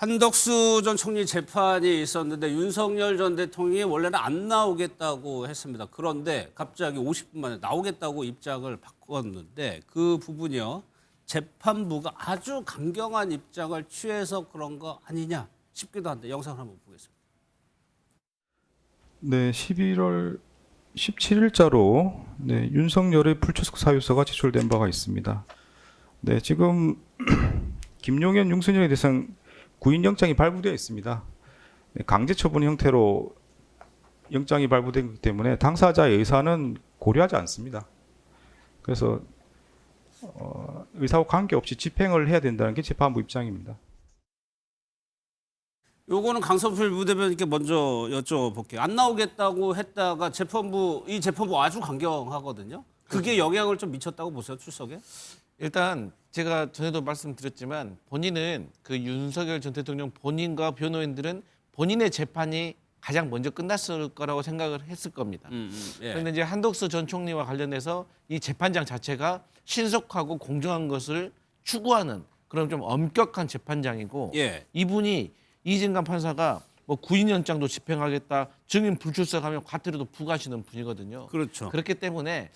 한덕수 전 총리 재판이 있었는데 윤석열 전 대통령이 원래는 안 나오겠다고 했습니다. 그런데 갑자기 50분 만에 나오겠다고 입장을 바꿨는데 그 부분이요. 재판부가 아주 강경한 입장을 취해서 그런 거 아니냐 싶기도 한데 영상을 한번 보겠습니다. 네, 11월 17일자로 윤석열의 불출석 사유서가 제출된 바가 있습니다. 네, 지금 김용현, 윤석열에 대해서 구인영장이 발부되어 있습니다. 네, 강제 처분 형태로 영장이 발부되기 때문에 당사자의 의사는 고려하지 않습니다. 그래서 의사와 관계없이 집행을 해야 된다는 게 재판부 입장입니다. 요거는 강성필 부대변인께 먼저 여쭤볼게요. 안 나오겠다고 했다가 이 재판부 아주 강경하거든요. 그게 영향을 좀 미쳤다고 보세요, 출석에? 일단 제가 전에도 말씀드렸지만 본인은 그 윤석열 전 대통령 본인과 변호인들은 본인의 재판이 가장 먼저 끝났을 거라고 생각을 했을 겁니다. 예. 그런데 이제 한덕수 전 총리와 관련해서 이 재판장 자체가 신속하고 공정한 것을 추구하는 그런 좀 엄격한 재판장이고 예. 이분이 이진관 판사가 뭐 구인영장도 집행하겠다, 증인 불출석하면 과태료도 부과하시는 분이거든요. 그렇죠. 그렇기 때문에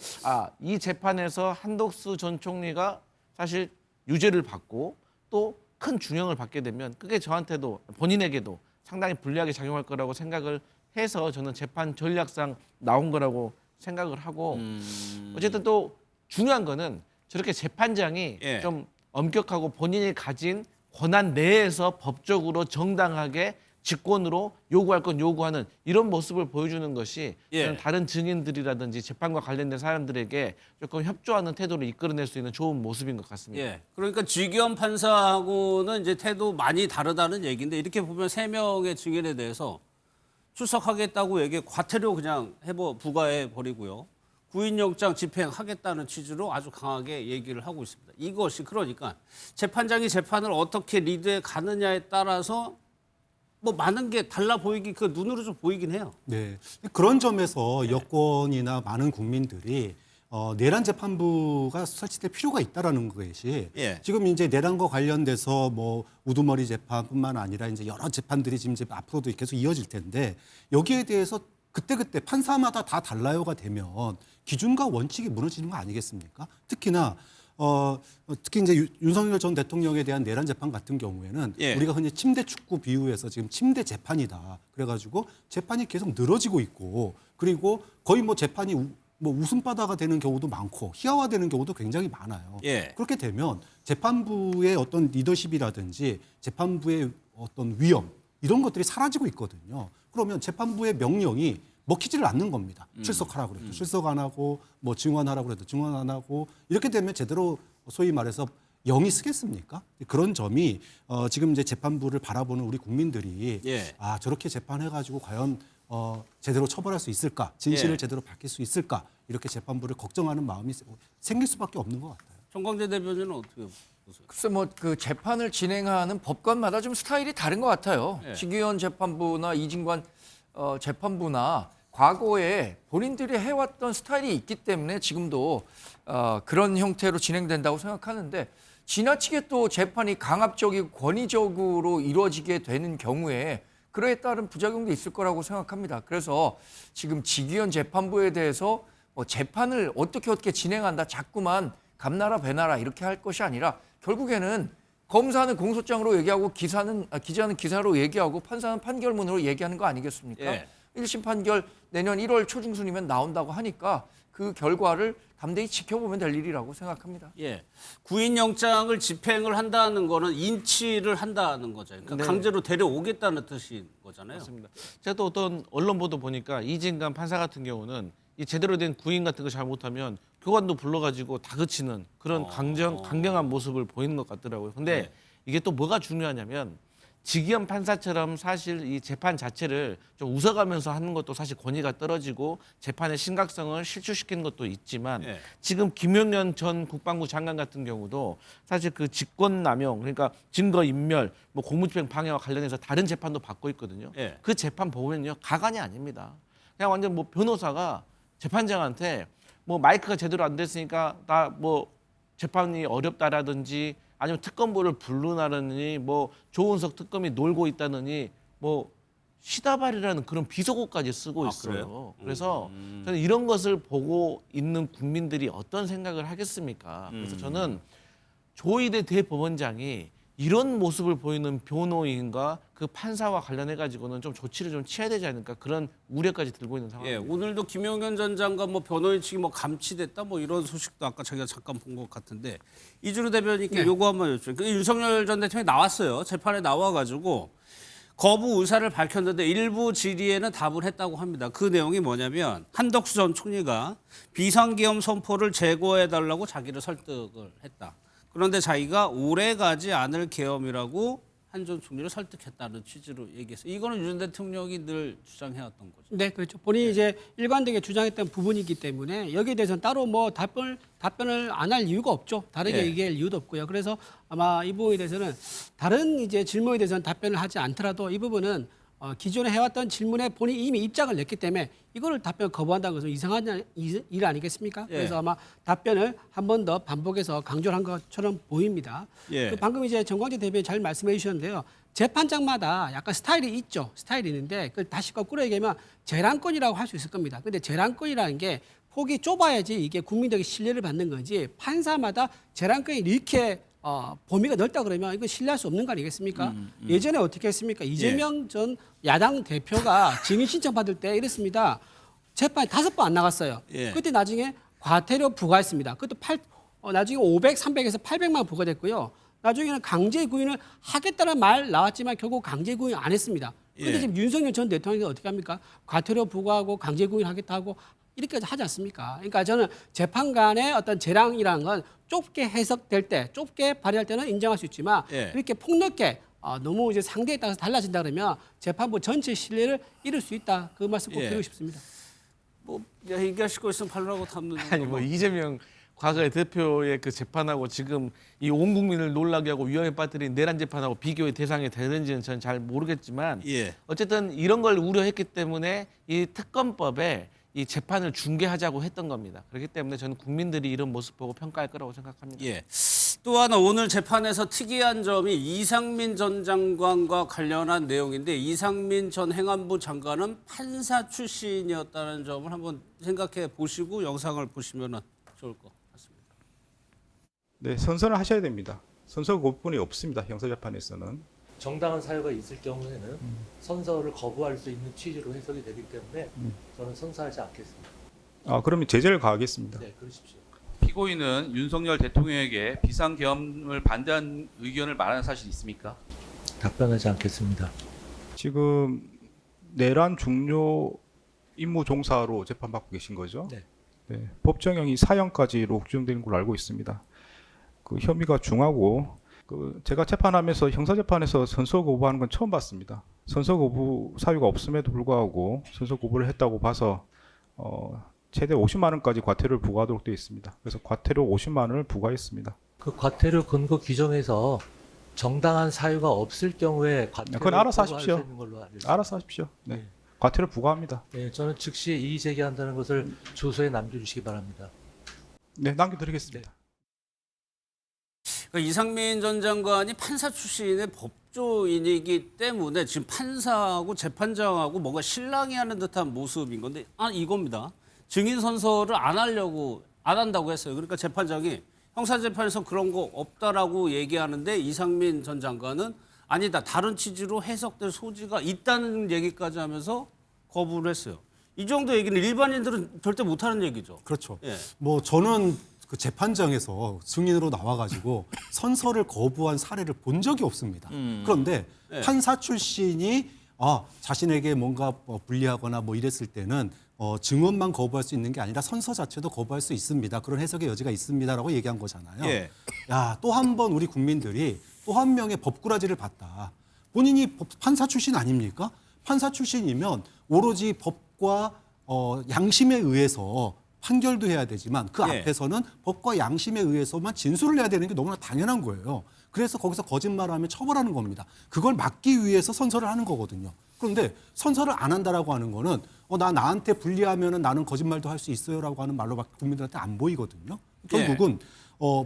이 재판에서 한덕수 전 총리가 사실 유죄를 받고 또 큰 중형을 받게 되면 그게 저한테도 본인에게도 상당히 불리하게 작용할 거라고 생각을 해서 저는 재판 전략상 나온 거라고 생각을 하고 어쨌든 또 중요한 거는 저렇게 재판장이 예. 좀 엄격하고 본인이 가진 권한 내에서 법적으로 정당하게 직권으로 요구할 건 요구하는 이런 모습을 보여주는 것이 예. 저는 다른 증인들이라든지 재판과 관련된 사람들에게 조금 협조하는 태도를 이끌어낼 수 있는 좋은 모습인 것 같습니다. 예. 그러니까 지기현 판사하고는 이제 태도 많이 다르다는 얘기인데 이렇게 보면 3명의 증인에 대해서 출석하겠다고 얘기 과태료 그냥 부과해 버리고요. 구인영장 집행하겠다는 취지로 아주 강하게 얘기를 하고 있습니다. 이것이 그러니까 재판장이 재판을 어떻게 리드해 가느냐에 따라서 뭐 많은 게 달라 보이기 그 눈으로 좀 보이긴 해요. 네. 그런 점에서 여권이나 많은 국민들이 내란 재판부가 설치될 필요가 있다라는 것이 예. 지금 이제 내란과 관련돼서 뭐 우두머리 재판뿐만 아니라 이제 여러 재판들이 지금 이제 앞으로도 계속 이어질 텐데 여기에 대해서 그때그때 판사마다 다 달라요가 되면 기준과 원칙이 무너지는 거 아니겠습니까? 특히나 특히 이제 윤석열 전 대통령에 대한 내란 재판 같은 경우에는 예. 우리가 흔히 침대 축구 비유해서 지금 침대 재판이다. 그래가지고 재판이 계속 늘어지고 있고 그리고 거의 뭐 재판이 뭐 웃음바다가 되는 경우도 많고 희화화되는 경우도 굉장히 많아요. 예. 그렇게 되면 재판부의 어떤 리더십이라든지 재판부의 어떤 위험 이런 것들이 사라지고 있거든요. 그러면 재판부의 명령이 먹히지를 않는 겁니다. 출석하라고 그래도 출석 안 하고 뭐 증언하라고 그래도 증언 안 하고 이렇게 되면 제대로 소위 말해서 영이 쓰겠습니까? 그런 점이 지금 이제 재판부를 바라보는 우리 국민들이 예. 저렇게 재판해가지고 과연 제대로 처벌할 수 있을까? 진실을 예. 제대로 밝힐 수 있을까? 이렇게 재판부를 걱정하는 마음이 생길 수밖에 없는 것 같아요. 정광재 대변인은 어떻게 보세요? 글쎄 뭐 그 재판을 진행하는 법관마다 좀 스타일이 다른 것 같아요. 네. 지기현 재판부나 이진관 재판부나 과거에 본인들이 해왔던 스타일이 있기 때문에 지금도 그런 형태로 진행된다고 생각하는데 지나치게 또 재판이 강압적이고 권위적으로 이루어지게 되는 경우에 그에 따른 부작용도 있을 거라고 생각합니다. 그래서 지금 지기현 재판부에 대해서 재판을 어떻게 진행한다 자꾸만 감나라 배나라 이렇게 할 것이 아니라 결국에는 검사는 공소장으로 얘기하고 기자는 기사로 얘기하고 판사는 판결문으로 얘기하는 거 아니겠습니까? 예. 1심 판결 내년 1월 초중순이면 나온다고 하니까 그 결과를 담대히 지켜보면 될 일이라고 생각합니다. 예. 구인영장을 집행을 한다는 거는 인치를 한다는 거잖아요. 그러니까 네. 강제로 데려오겠다는 뜻인 거잖아요. 맞습니다. 제가 또 어떤 언론 보도 보니까 이진관 판사 같은 경우는 이 제대로 된 구인 같은 거 잘못하면 교관도 불러가지고 다그치는 그런 강경한 모습을 보이는 것 같더라고요. 근데 네. 이게 또 뭐가 중요하냐면 지기현 판사처럼 사실 이 재판 자체를 좀 웃어가면서 하는 것도 사실 권위가 떨어지고 재판의 심각성을 실추시키는 것도 있지만 예. 지금 김용현 전 국방부 장관 같은 경우도 사실 그 직권남용 그러니까 증거인멸 뭐 공무집행 방해와 관련해서 다른 재판도 받고 있거든요. 예. 그 재판 보면요 가관이 아닙니다. 그냥 완전 뭐 변호사가 재판장한테 뭐 마이크가 제대로 안 됐으니까 나 뭐 재판이 어렵다라든지 아니면 특검부를 부르나느니 뭐 조은석 특검이 놀고 있다느니 뭐 시다발이라는 그런 비속어까지 쓰고 아, 있어요. 그래요? 그래서 저는 이런 것을 보고 있는 국민들이 어떤 생각을 하겠습니까? 그래서 저는 조희대 대법원장이 이런 모습을 보이는 변호인과 그 판사와 관련해 가지고는 좀 조치를 좀 취해야 되지 않을까 그런 우려까지 들고 있는 예, 상황입니다. 오늘도 김용현 전 장관 뭐 변호인 측이 뭐 감치됐다 뭐 이런 소식도 아까 자기가 잠깐 본 것 같은데 이준우 대변인께 요거 한번 여쭤요. 그 윤석열 전 대통령이 나왔어요. 재판에 나와가지고 거부 의사를 밝혔는데 일부 질의에는 답을 했다고 합니다. 그 내용이 뭐냐면 한덕수 전 총리가 비상계엄 선포를 재고해달라고 자기를 설득을 했다. 그런데 자기가 오래가지 않을 계엄이라고 한 전 총리를 설득했다는 취지로 얘기했어요. 이거는 윤 대통령이 늘 주장해왔던 거죠. 네, 그렇죠. 본인이 이제 일관되게 주장했던 부분이기 때문에 여기에 대해서는 따로 뭐 답변을 안 할 이유가 없죠. 다르게 예. 얘기할 이유도 없고요. 그래서 아마 이 부분에 대해서는 다른 이제 질문에 대해서는 답변을 하지 않더라도 이 부분은 기존에 해왔던 질문에 본인이 이미 입장을 냈기 때문에 이거를 답변을 거부한다는 것은 이상한 일 아니겠습니까? 예. 그래서 아마 답변을 한 번 더 반복해서 강조를 한 것처럼 보입니다. 예. 그 방금 이제 정광재 대변인 잘 말씀해 주셨는데요. 재판장마다 약간 스타일이 있죠. 스타일이 있는데 그걸 다시 거꾸로 얘기하면 재량권이라고 할 수 있을 겁니다. 근데 재량권이라는 게 폭이 좁아야지 이게 국민적인 신뢰를 받는 건지 판사마다 재량권이 이렇게 범위가 넓다 그러면 이거 신뢰할 수 없는 거 아니겠습니까? 예전에 어떻게 했습니까? 이재명 전 야당 대표가 증인 신청 받을 때 이랬습니다. 재판에 5번 안 나갔어요. 예. 그때 나중에 과태료 부과했습니다. 그것도 나중에 500, 300에서 800만 부과됐고요. 나중에는 강제 구인을 하겠다는 말 나왔지만 결국 강제 구인 안 했습니다. 그런데 예. 지금 윤석열 전 대통령이 어떻게 합니까? 과태료 부과하고 강제 구인 하겠다 하고 이렇게 하지 않습니까? 그러니까 저는 재판관의 어떤 재량이라는 건 좁게 해석될 때, 좁게 발휘할 때는 인정할 수 있지만 예. 이렇게 폭넓게 너무 이제 상대에 따라서 달라진다 그러면 재판부 전체 신뢰를 잃을 수 있다. 그 말씀 꼭 예. 드리고 싶습니다. 뭐 얘기하실 거 있으면 팔라고 담는 아니 뭐 이재명 과거의 대표의 그 재판하고 지금 이 온 국민을 놀라게 하고 위험에 빠뜨린 내란 재판하고 비교의 대상이 되는지는 저는 잘 모르겠지만 예. 어쨌든 이런 걸 우려했기 때문에 이 특검법에 이 재판을 중개하자고 했던 겁니다. 그렇기 때문에 저는 국민들이 이런 모습 보고 평가할 거라고 생각합니다. 예. 또 하나 오늘 재판에서 특이한 점이 이상민 전 장관과 관련한 내용인데 이상민 전 행안부 장관은 판사 출신이었다는 점을 한번 생각해 보시고 영상을 보시면 좋을 것 같습니다. 네, 선서를 하셔야 됩니다. 선서 거부권이 없습니다. 형사재판에서는. 정당한 사유가 있을 경우에는 선서를 거부할 수 있는 취지로 해석이 되기 때문에 저는 선서하지 않겠습니다. 그러면 제재를 가하겠습니다. 네, 그러십시오. 피고인은 윤석열 대통령에게 비상계엄을 반대한 의견을 말하는 사실이 있습니까? 답변하지 않겠습니다. 지금 내란 중요 임무 종사로 재판받고 계신 거죠? 네. 네, 법정형이 사형까지로 규정되는 걸로 알고 있습니다. 그 혐의가 중하고 제가 재판하면서 형사재판에서 선서 거부하는 건 처음 봤습니다. 선서 거부 사유가 없음에도 불구하고 선서 거부를 했다고 봐서 최대 50만 원까지 과태료를 부과하도록 되어 있습니다. 그래서 과태료 50만 원을 부과했습니다. 그 과태료 근거 규정에서 정당한 사유가 없을 경우에 과태료 그건 알아서 부과할 하십시오. 수 있는 걸로 알고 있습니다. 알아서 하십시오. 네. 네. 과태료 부과합니다. 네, 저는 즉시 이의 제기한다는 것을 주소에 남겨주시기 바랍니다. 네, 남겨드리겠습니다. 그러니까 이상민 전 장관이 판사 출신의 법조인이기 때문에 지금 판사하고 재판장하고 뭔가 실랑이 하는 듯한 모습인 건데 이겁니다. 증인 선서를 안 한다고 했어요. 그러니까 재판장이 형사재판에서 그런 거 없다라고 얘기하는데 이상민 전 장관은 아니다. 다른 취지로 해석될 소지가 있다는 얘기까지 하면서 거부를 했어요. 이 정도 얘기는 일반인들은 절대 못하는 얘기죠. 그렇죠. 예. 뭐 저는 그 재판장에서 증인으로 나와가지고 선서를 거부한 사례를 본 적이 없습니다. 그런데 네. 판사 출신이 자신에게 뭔가 불리하거나 뭐 이랬을 때는 증언만 거부할 수 있는 게 아니라 선서 자체도 거부할 수 있습니다. 그런 해석의 여지가 있습니다라고 얘기한 거잖아요. 예. 또 한 번 우리 국민들이 또 한 명의 법꾸라지를 봤다. 본인이 판사 출신 아닙니까? 판사 출신이면 오로지 법과 양심에 의해서 판결도 해야 되지만 그 예. 앞에서는 법과 양심에 의해서만 진술을 해야 되는 게 너무나 당연한 거예요. 그래서 거기서 거짓말을 하면 처벌하는 겁니다. 그걸 막기 위해서 선서를 하는 거거든요. 그런데 선서를 안 한다라고 하는 거는 나한테 불리하면은 나는 거짓말도 할 수 있어요라고 하는 말로밖에 국민들한테 안 보이거든요. 결국은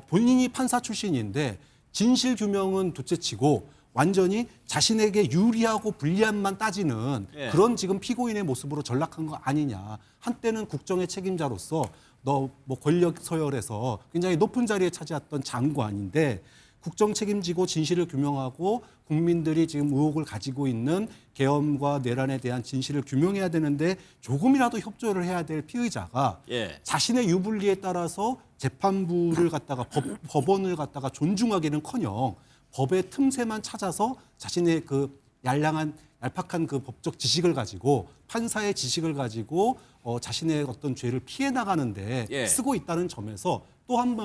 본인이 판사 출신인데 진실 규명은 둘째치고 완전히 자신에게 유리하고 불리한만 따지는 예. 그런 지금 피고인의 모습으로 전락한 거 아니냐. 한때는 국정의 책임자로서 너 뭐 권력 서열에서 굉장히 높은 자리에 차지했던 장관인데 국정 책임지고 진실을 규명하고 국민들이 지금 의혹을 가지고 있는 계엄과 내란에 대한 진실을 규명해야 되는데 조금이라도 협조를 해야 될 피의자가 예. 자신의 유불리에 따라서 재판부를 갖다가 법원을 갖다가 존중하기는커녕 법의 틈새만 찾아서 자신의 그 얄팍한 그 법적 지식을 가지고 판사의 지식을 가지고 자신의 어떤 죄를 피해 나가는데 예. 쓰고 있다는 점에서 또 한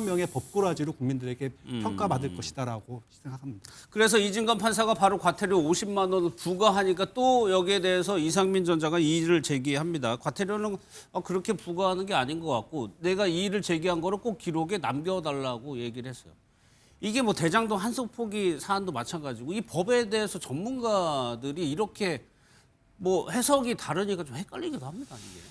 명의 법꾸라지로 국민들에게 평가받을 것이다라고 생각합니다. 그래서 이진관 판사가 바로 과태료 50만 원을 부과하니까 또 여기에 대해서 이상민 전 장관 이의를 제기합니다. 과태료는 그렇게 부과하는 게 아닌 것 같고 내가 이의를 제기한 거를 꼭 기록에 남겨달라고 얘기를 했어요. 이게 뭐 대장동 한석포기 사안도 마찬가지고 이 법에 대해서 전문가들이 이렇게 뭐 해석이 다르니까 좀 헷갈리기도 합니다. 이게.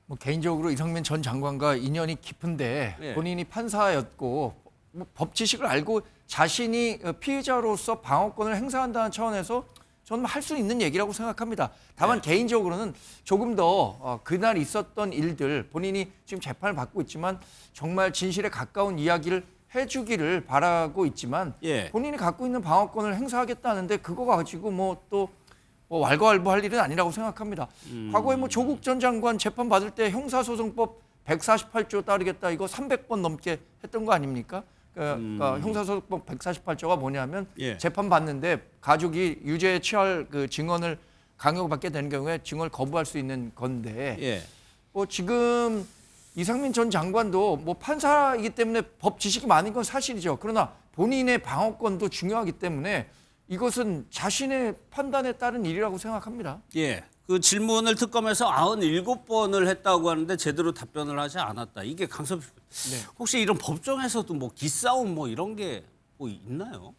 뭐 개인적으로 이상민 전 장관과 인연이 깊은데 예. 본인이 판사였고 뭐 법 지식을 알고 자신이 피해자로서 방어권을 행사한다는 차원에서 저는 할 수 있는 얘기라고 생각합니다. 다만 개인적으로는 조금 더 그날 있었던 일들 본인이 지금 재판을 받고 있지만 정말 진실에 가까운 이야기를 해주기를 바라고 있지만 예. 본인이 갖고 있는 방어권을 행사하겠다는데 그거 가지고 뭐 왈가왈부할 일은 아니라고 생각합니다. 과거에 뭐 조국 전 장관 재판 받을 때 형사소송법 148조 따르겠다 이거 300번 넘게 했던 거 아닙니까? 그러니까 형사소송법 148조가 뭐냐면 예. 재판 받는데 가족이 유죄에 취할 그 증언을 강요받게 되는 경우에 증언을 거부할 수 있는 건데 예. 뭐 지금 이상민 전 장관도 뭐 판사이기 때문에 법 지식이 많은 건 사실이죠. 그러나 본인의 방어권도 중요하기 때문에 이것은 자신의 판단에 따른 일이라고 생각합니다. 예. 그 질문을 특검에서 97번을 했다고 하는데 제대로 답변을 하지 않았다. 이게 강섭 혹시 이런 법정에서도 뭐 기싸움 뭐 이런 게 뭐 있나요?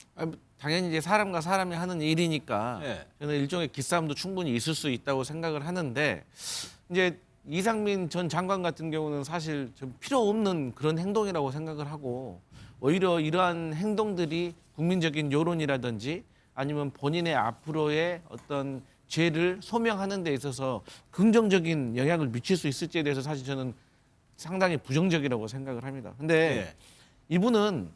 당연히 이제 사람과 사람이 하는 일이니까 예. 저는 일종의 기싸움도 충분히 있을 수 있다고 생각을 하는데 이제 이상민 전 장관 같은 경우는 사실 좀 필요 없는 그런 행동이라고 생각을 하고 오히려 이러한 행동들이 국민적인 여론이라든지 아니면 본인의 앞으로의 어떤 죄를 소명하는 데 있어서 긍정적인 영향을 미칠 수 있을지에 대해서 사실 저는 상당히 부정적이라고 생각을 합니다. 근데 이분은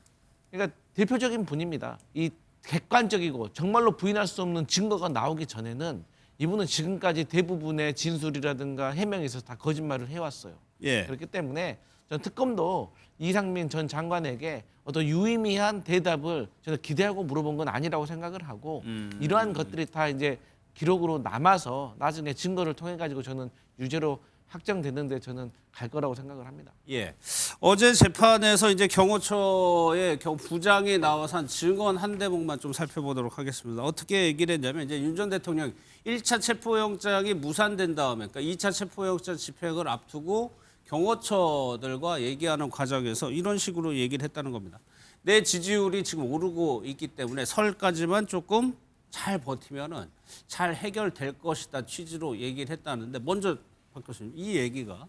그러니까 대표적인 분입니다. 이 객관적이고 정말로 부인할 수 없는 증거가 나오기 전에는 이분은 지금까지 대부분의 진술이라든가 해명에 있어서 다 거짓말을 해왔어요. 예. 그렇기 때문에 전 특검도 이상민 전 장관에게 어떤 유의미한 대답을 저는 기대하고 물어본 건 아니라고 생각을 하고 이러한 것들이 다 이제 기록으로 남아서 나중에 증거를 통해 가지고 저는 유죄로 확정되는데 저는 갈 거라고 생각을 합니다. 예. 어제 재판에서 이제 경호처의 부장이 나와서 한 증언 한 대목만 좀 살펴보도록 하겠습니다. 어떻게 얘기를 했냐면 이제 윤 전 대통령 1차 체포영장이 무산된 다음에 그러니까 2차 체포영장 집행을 앞두고 경호처들과 얘기하는 과정에서 이런 식으로 얘기를 했다는 겁니다. 내 지지율이 지금 오르고 있기 때문에 설까지만 조금 잘 버티면은 잘 해결될 것이다 취지로 얘기를 했다는데 먼저 박 교수님 이 얘기가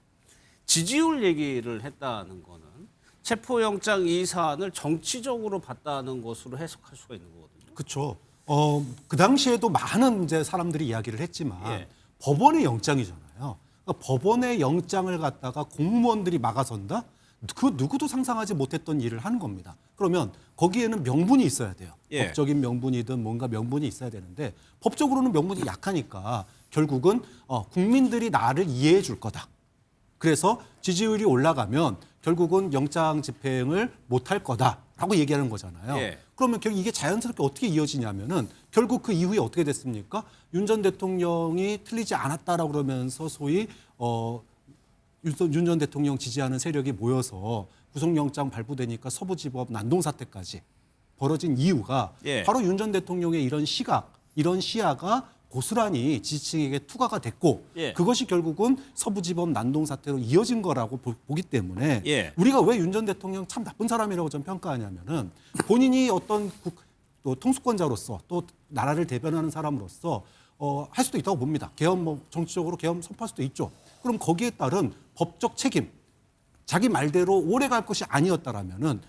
지지율 얘기를 했다는 거는 체포영장 이 사안을 정치적으로 봤다는 것으로 해석할 수가 있는 거거든요. 그렇죠. 그 당시에도 많은 이제 사람들이 이야기를 했지만 예. 법원의 영장이잖아요. 그러니까 법원의 영장을 갖다가 공무원들이 막아선다? 그 누구도 상상하지 못했던 일을 하는 겁니다. 그러면 거기에는 명분이 있어야 돼요. 예. 법적인 명분이든 뭔가 명분이 있어야 되는데 법적으로는 명분이 약하니까 결국은 국민들이 나를 이해해 줄 거다. 그래서 지지율이 올라가면 결국은 영장 집행을 못할 거다라고 얘기하는 거잖아요. 예. 그러면 결국 이게 자연스럽게 어떻게 이어지냐면은 결국 그 이후에 어떻게 됐습니까? 윤 전 대통령이 틀리지 않았다라고 그러면서 소위 윤 전 대통령 지지하는 세력이 모여서 구속영장 발부되니까 서부지법 난동 사태까지 벌어진 이유가 예. 바로 윤 전 대통령의 이런 시각, 이런 시야가 고스란히 지지층에게 투과가 됐고 예. 그것이 결국은 서부지법 난동 사태로 이어진 거라고 보기 때문에 예. 우리가 왜 윤 전 대통령 참 나쁜 사람이라고 좀 평가하냐면은 본인이 어떤 또 통수권자로서 또 나라를 대변하는 사람으로서 할 수도 있다고 봅니다. 계엄 뭐 정치적으로 계엄 선포할 수도 있죠. 그럼 거기에 따른 법적 책임, 자기 말대로 오래 갈 것이 아니었다라면은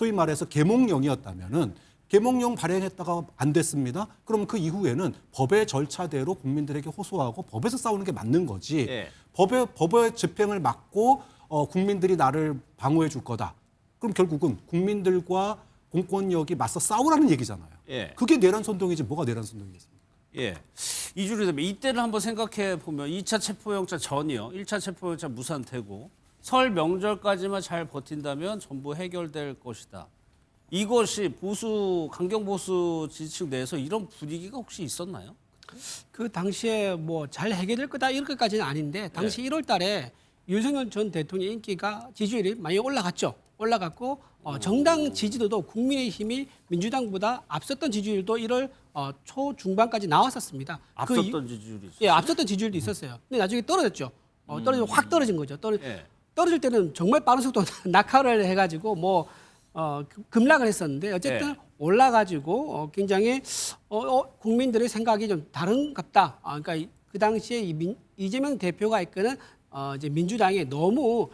소위 말해서 계몽령이었다면은 계몽령 발행했다가 안 됐습니다. 그럼 그 이후에는 법의 절차대로 국민들에게 호소하고 법에서 싸우는 게 맞는 거지. 예. 법의 집행을 막고 국민들이 나를 방어해 줄 거다. 그럼 결국은 국민들과 공권력이 맞서 싸우라는 얘기잖아요. 예. 그게 내란 선동이지 뭐가 내란 선동이겠습니까? 예. 이주로 되면 이때를 한번 생각해 보면 2차 체포영장 전이요. 1차 체포영장 무산되고 설 명절까지만 잘 버틴다면 전부 해결될 것이다. 이것이 강경 보수 지지층 내에서 이런 분위기가 혹시 있었나요? 그 당시에 뭐 잘 해결될 거다 이런 것까지는 아닌데 당시 1월 달에 윤석열 전 대통령 인기가 지지율이 많이 올라갔죠. 올라갔고 정당 지지도도 국민의힘이 민주당보다 앞섰던 지지율도 1월 초중반까지 나왔었습니다. 앞섰던 지지율이 있어요. 예, 앞섰던 지지율도 있었어요. 근데 나중에 떨어졌죠. 떨어지면 확 떨어진 거죠. 예. 떨어질 때는 정말 빠른 속도로 낙하를 해가지고 급락을 했었는데 어쨌든 예. 올라가지고 굉장히 국민들의 생각이 좀 다른갑다. 그러니까 그 당시에 이재명 대표가 이끄는 이제 민주당이 너무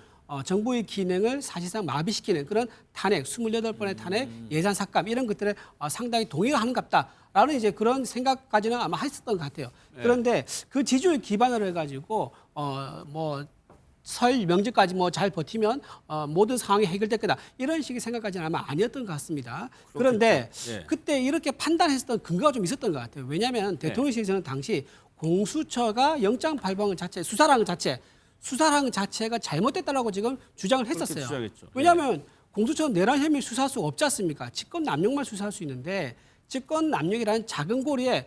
정부의 기능을 사실상 마비시키는 그런 탄핵, 28번의 탄핵, 예산 삭감 이런 것들에 상당히 동의를 하는갑다라는 이제 그런 생각까지는 아마 했었던 것 같아요. 그런데 그 지지율 기반으로 해가지고 설 명절까지 잘 버티면 모든 상황이 해결될 거다. 이런 식의 생각까지는 아마 아니었던 것 같습니다. 그런데 예. 그때 이렇게 판단했었던 근거가 좀 있었던 것 같아요. 왜냐하면 대통령실에서는 당시 공수처가 영장 발부한 자체, 수사랑 자체가 잘못됐다라고 지금 주장을 했었어요. 주장했죠. 왜냐하면 공수처는 내란 혐의 수사할 수 없지 않습니까? 직권 남용만 수사할 수 있는데 직권 남용이라는 작은 고리에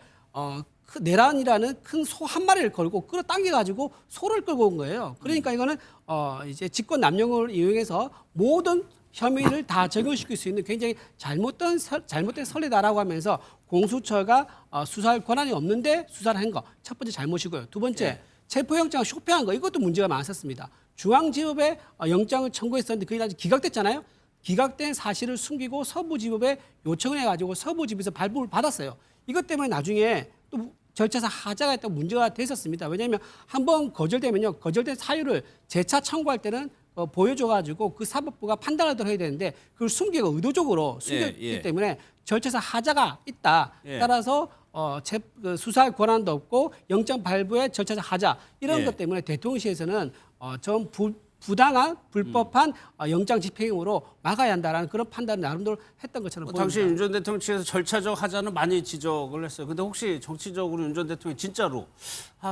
내란이라는 큰 소 한 마리를 걸고 끌어당겨가지고 소를 끌고 온 거예요. 그러니까 이거는 이제 직권 남용을 이용해서 모든 혐의를 다 적용시킬 수 있는 굉장히 잘못된 선례다라고 하면서 공수처가 수사할 권한이 없는데 수사를 한 거 첫 번째 잘못이고요. 두 번째 체포영장을 쇼핑한 거 이것도 문제가 많았었습니다. 중앙지법에 영장을 청구했었는데 그게 아직 기각됐잖아요. 기각된 사실을 숨기고 서부지법에 요청을 해가지고 서부지법에서 발부를 받았어요. 이것 때문에 나중에 또 절차상 하자가 있다고 문제가 됐었습니다. 왜냐하면 한번 거절되면요. 거절된 사유를 재차 청구할 때는 보여줘가지고 그 사법부가 판단을 해야 되는데 그걸 숨기고 의도적으로 숨겼기 때문에 절차상 하자가 있다. 따라서 수사할 권한도 없고 영장 발부에 절차상 하자 이런 것 때문에 대통령실에서는 전 부당한 불법한 영장 집행으로 막아야 한다라는 그런 판단을 나름대로 했던 것처럼 보입니다. 당시 윤 전 대통령 측에서 절차적 하자는 많이 지적을 했어요. 근데 혹시 정치적으로 윤 전 대통령이 진짜로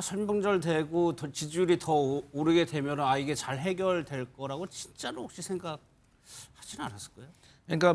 설명절 되고 지지율이 더 오르게 되면 이게 잘 해결될 거라고 진짜로 혹시 생각하지는 않았을까요? 그러니까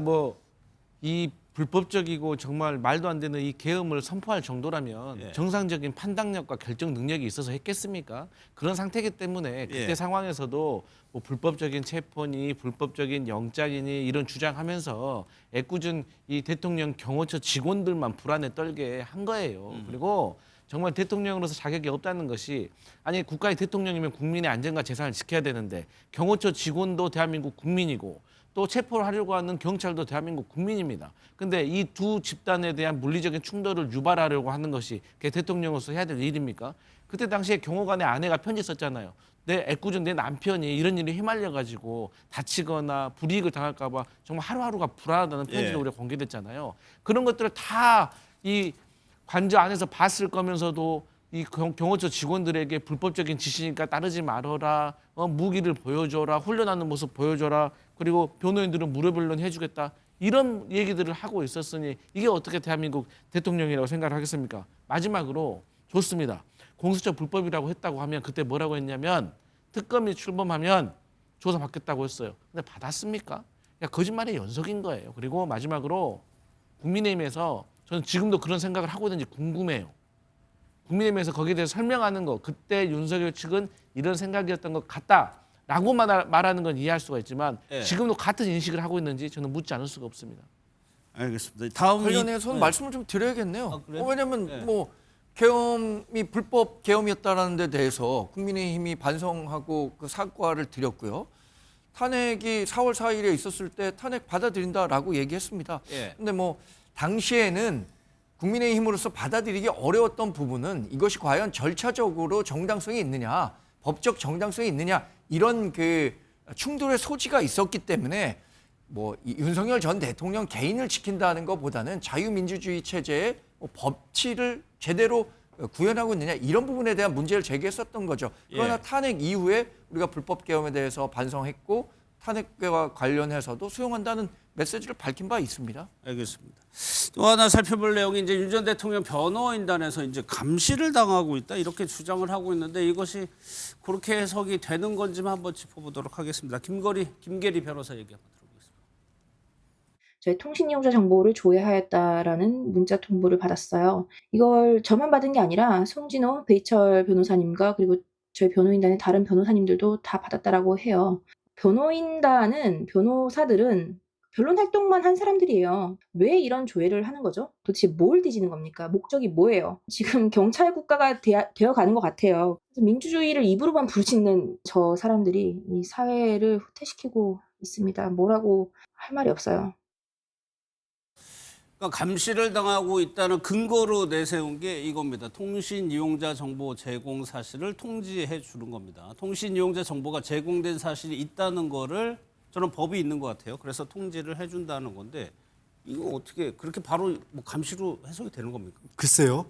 이 불법적이고 정말 말도 안 되는 이 계엄을 선포할 정도라면 정상적인 판단력과 결정 능력이 있어서 했겠습니까? 그런 상태이기 때문에 그때 상황에서도 불법적인 체포니 불법적인 영장이니 이런 주장하면서 애꿎은 이 대통령 경호처 직원들만 불안에 떨게 한 거예요. 그리고 정말 대통령으로서 자격이 없다는 것이 아니 국가의 대통령이면 국민의 안전과 재산을 지켜야 되는데 경호처 직원도 대한민국 국민이고 또 체포를 하려고 하는 경찰도 대한민국 국민입니다. 근데 이 두 집단에 대한 물리적인 충돌을 유발하려고 하는 것이 그게 대통령으로서 해야 될 일입니까? 그때 당시에 경호관의 아내가 편지 썼잖아요. 애꿎은 내 남편이 이런 일에 휘말려가지고 다치거나 불이익을 당할까 봐 정말 하루하루가 불안하다는 편지를 우리가 공개됐잖아요. 그런 것들을 다 이 관저 안에서 봤을 거면서도 이 경호처 직원들에게 불법적인 지시니까 따르지 말아라, 무기를 보여줘라, 훈련하는 모습 보여줘라, 그리고 변호인들은 무료변론 해주겠다 이런 얘기들을 하고 있었으니 이게 어떻게 대한민국 대통령이라고 생각을 하겠습니까? 마지막으로 좋습니다. 공수처 불법이라고 했다고 하면 그때 뭐라고 했냐면 특검이 출범하면 조사받겠다고 했어요. 근데 받았습니까? 거짓말의 연속인 거예요. 그리고 마지막으로 국민의힘에서 저는 지금도 그런 생각을 하고 있는지 궁금해요. 국민의힘에서 거기에 대해서 설명하는 거 그때 윤석열 측은 이런 생각이었던 것 같다라고 말하는 건 이해할 수가 있지만 지금도 같은 인식을 하고 있는지 저는 묻지 않을 수가 없습니다. 알겠습니다. 다음 관련해서는 말씀을 좀 드려야겠네요. 그래요? 왜냐하면 계엄이 불법 계엄이었다라는 데 대해서 국민의힘이 반성하고 그 사과를 드렸고요. 탄핵이 4월 4일에 있었을 때 탄핵 받아들인다라고 얘기했습니다. 근데 당시에는 국민의힘으로서 받아들이기 어려웠던 부분은 이것이 과연 절차적으로 정당성이 있느냐, 법적 정당성이 있느냐 이런 그 충돌의 소지가 있었기 때문에 뭐 윤석열 전 대통령 개인을 지킨다는 것보다는 자유민주주의 체제의 뭐 법치를 제대로 구현하고 있느냐 이런 부분에 대한 문제를 제기했었던 거죠. 그러나 예. 탄핵 이후에 우리가 불법 계엄에 대해서 반성했고 탄핵과 관련해서도 수용한다는 메시지를 밝힌 바 있습니다. 알겠습니다. 또 하나 살펴볼 내용이 이제 윤 전 대통령 변호인단에서 이제 감시를 당하고 있다 이렇게 주장을 하고 있는데 이것이 그렇게 해석이 되는 건지만 한번 짚어보도록 하겠습니다. 김계리 변호사 얘기 한번 들어보겠습니다. 저희 통신 이용자 정보를 조회하였다라는 문자 통보를 받았어요. 이걸 저만 받은 게 아니라 송진호, 베이철 변호사님과 그리고 저희 변호인단의 다른 변호사님들도 다 받았다라고 해요. 변호사들은 변론 활동만 한 사람들이에요. 왜 이런 조회를 하는 거죠? 도대체 뭘 뒤지는 겁니까? 목적이 뭐예요? 지금 경찰 국가가 되어가는 것 같아요. 그래서 민주주의를 입으로만 부르짖는 저 사람들이 이 사회를 후퇴시키고 있습니다. 뭐라고 할 말이 없어요. 그러니까 감시를 당하고 있다는 근거로 내세운 게 이겁니다. 통신 이용자 정보 제공 사실을 통지해 주는 겁니다. 통신 이용자 정보가 제공된 사실이 있다는 거를 저는 법이 있는 것 같아요. 그래서 통지를 해준다는 건데 이거 어떻게 그렇게 바로 뭐 감시로 해석이 되는 겁니까? 글쎄요.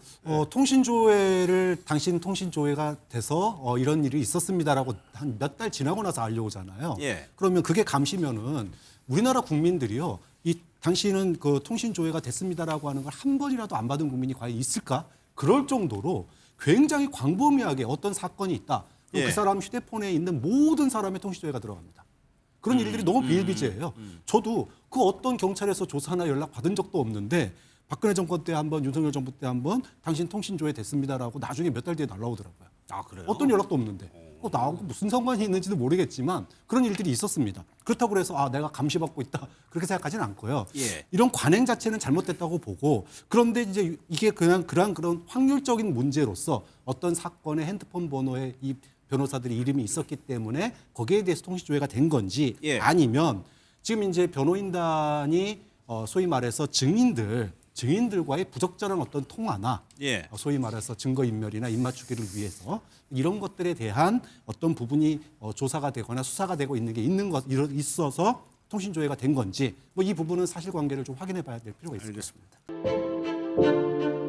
통신조회를 당신 통신조회가 돼서 이런 일이 있었습니다라고 한 몇 달 지나고 나서 알려오잖아요. 예. 그러면 그게 감시면은 우리나라 국민들이요. 이 당신은 그 통신조회가 됐습니다라고 하는 걸 한 번이라도 안 받은 국민이 과연 있을까? 그럴 정도로 굉장히 광범위하게 어떤 사건이 있다. 그럼 예. 그 사람 휴대폰에 있는 모든 사람의 통신조회가 들어갑니다. 그런 일들이 너무 비일비재해요. 저도 그 어떤 경찰에서 조사나 연락 받은 적도 없는데 박근혜 정권 때 한번 윤석열 정부 때 한번 당신 통신조회 됐습니다라고 나중에 몇 달 뒤에 날라오더라고요. 아 그래요? 어떤 연락도 없는데 나하고 무슨 상관이 있는지도 모르겠지만 그런 일들이 있었습니다. 그렇다고 해서 내가 감시받고 있다 그렇게 생각하지는 않고요. 예. 이런 관행 자체는 잘못됐다고 보고 그런데 이제 이게 그냥 그런 확률적인 문제로서 어떤 사건의 핸드폰 번호에 이 변호사들의 이름이 있었기 때문에 거기에 대해서 통신조회가 된 건지 예. 아니면 지금 이제 변호인단이 소위 말해서 증인들과의 부적절한 어떤 통화나 예. 소위 말해서 증거인멸이나 입맞추기를 위해서 이런 것들에 대한 어떤 부분이 조사가 되거나 수사가 되고 있는 게 있어서 통신조회가 된 건지 뭐 이 부분은 사실관계를 좀 확인해 봐야 될 필요가 있습니다. 알겠습니다.